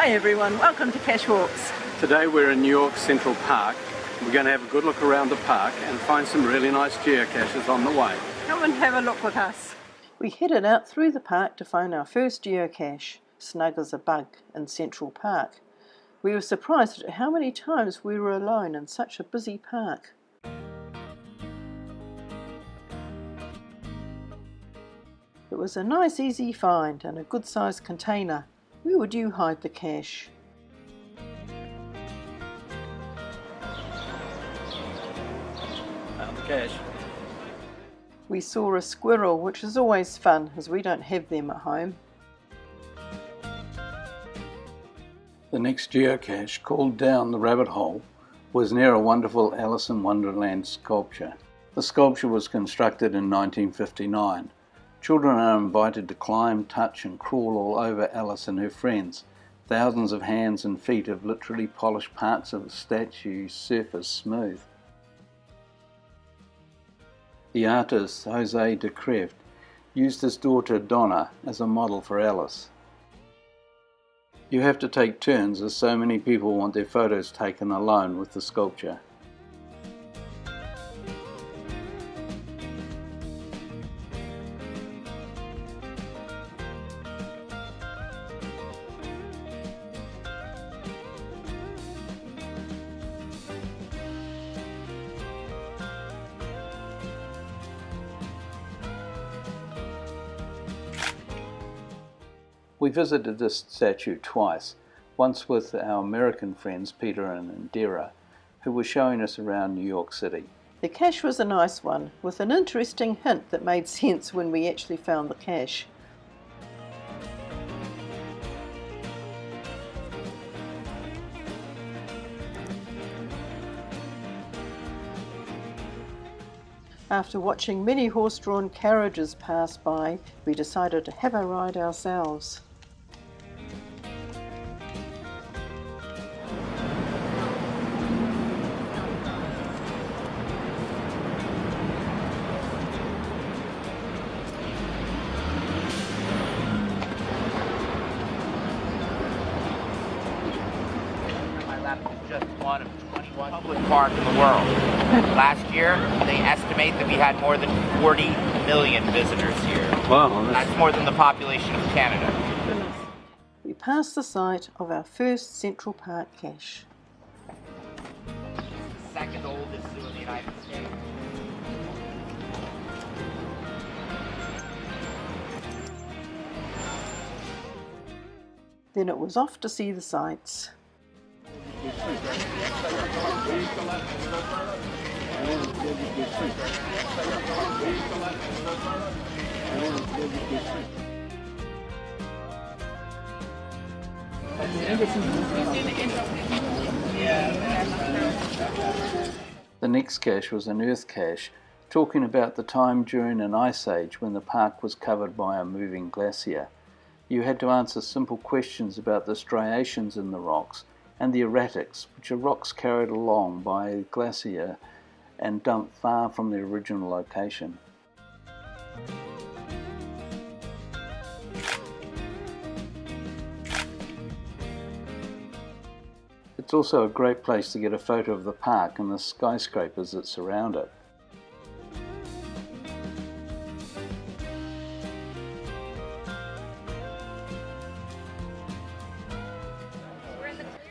Hi everyone, welcome to Cache Walks. Today we're in New York Central Park. We're going to have a good look around the park and find some really nice geocaches on the way. Come and have a look with us. We headed out through the park to find our first geocache, Snug as a Bug, in Central Park. We were surprised at how many times we were alone in such a busy park. It was a nice easy find and a good sized container. Where would you hide the cache? Found the cache. We saw a squirrel, which is always fun as we don't have them at home. The next geocache, called Down the Rabbit Hole, was near a wonderful Alice in Wonderland sculpture. The sculpture was constructed in 1959. Children are invited to climb, touch and crawl all over Alice and her friends. Thousands of hands and feet have literally polished parts of the statue's surface smooth. The artist, Jose de Creft, used his daughter Donna as a model for Alice. You have to take turns as so many people want their photos taken alone with the sculpture. We visited this statue twice, once with our American friends Peter and Indira, who were showing us around New York City. The cache was a nice one, with an interesting hint that made sense when we actually found the cache. After watching many horse-drawn carriages pass by, we decided to have a ride ourselves. Just one of 21 public parks in the world. Last year, they estimate that we had more than 40 million visitors here. Wow, that's more than the population of Canada. We passed the site of our first Central Park cache. The second oldest zoo in the United States. Then it was off to see the sights. The next cache was an earth cache, talking about the time during an ice age when the park was covered by a moving glacier. You had to answer simple questions about the striations in the rocks and the erratics, which are rocks carried along by a glacier and dumped far from their original location. It's also a great place to get a photo of the park and the skyscrapers that surround it.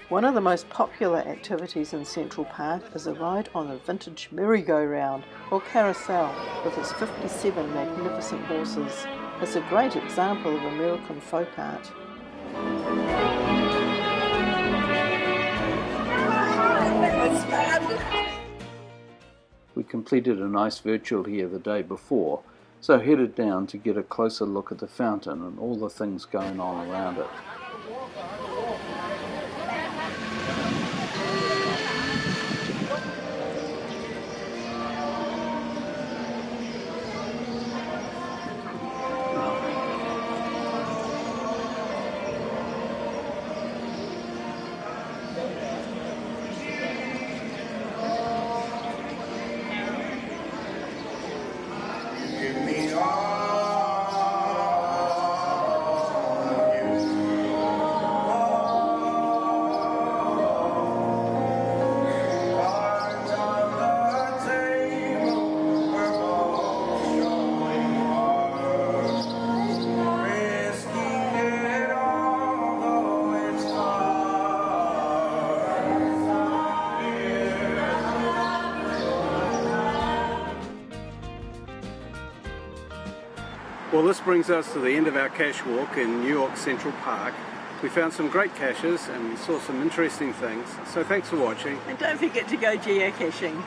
One of the most popular activities in Central Park is a ride on a vintage merry-go-round or carousel with its 57 magnificent horses. It's a great example of American folk art. We completed a nice virtual here the day before, so headed down to get a closer look at the fountain and all the things going on around it. Well, this brings us to the end of our cache walk in New York Central Park. We found some great caches and saw some interesting things, so thanks for watching. And don't forget to go geocaching.